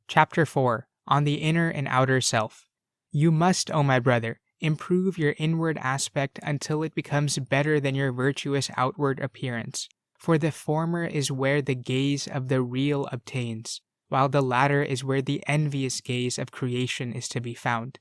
Chapter 4. On the Inner and Outer Self. You must, O my brother, improve your inward aspect until it becomes better than your virtuous outward appearance. For the former is where the gaze of the real obtains, while the latter is where the envious gaze of creation is to be found.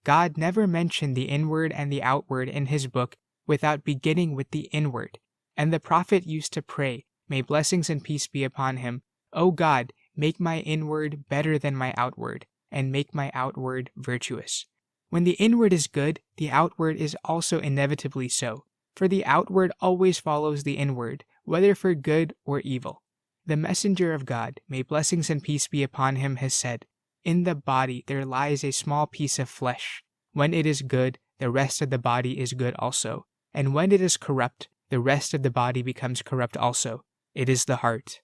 God never mentioned the inward and the outward in his book without beginning with the inward, and the prophet used to pray, may blessings and peace be upon him, O God, make my inward better than my outward, and make my outward virtuous. When the inward is good, the outward is also inevitably so, for the outward always follows the inward, whether for good or evil. The messenger of God, may blessings and peace be upon him, has said, in the body there lies a small piece of flesh. When it is good, the rest of the body is good also, and when it is corrupt, the rest of the body becomes corrupt also. It is the heart.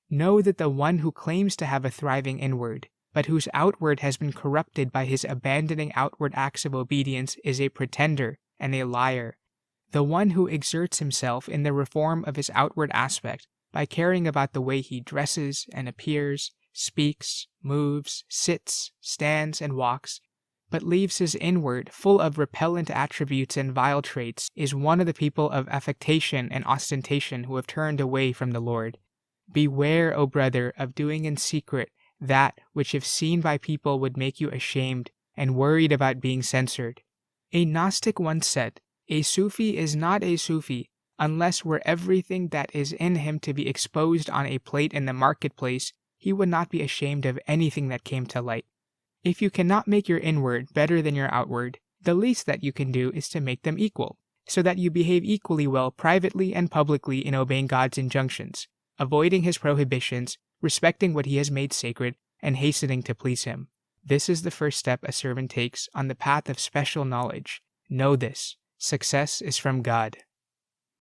Know that the one who claims to have a thriving inward, but whose outward has been corrupted by his abandoning outward acts of obedience, is a pretender and a liar. The one who exerts himself in the reform of his outward aspect by caring about the way he dresses and appears, speaks, moves, sits, stands, and walks, but leaves his inward full of repellent attributes and vile traits, is one of the people of affectation and ostentation who have turned away from the Lord. Beware, O brother, of doing in secret that which if seen by people would make you ashamed and worried about being censored. A Gnostic once said, a Sufi is not a Sufi unless were everything that is in him to be exposed on a plate in the marketplace, he would not be ashamed of anything that came to light. If you cannot make your inward better than your outward, the least that you can do is to make them equal, so that you behave equally well privately and publicly in obeying God's injunctions, avoiding his prohibitions, respecting what he has made sacred, and hastening to please him. This is the first step a servant takes on the path of special knowledge. Know this: success is from God.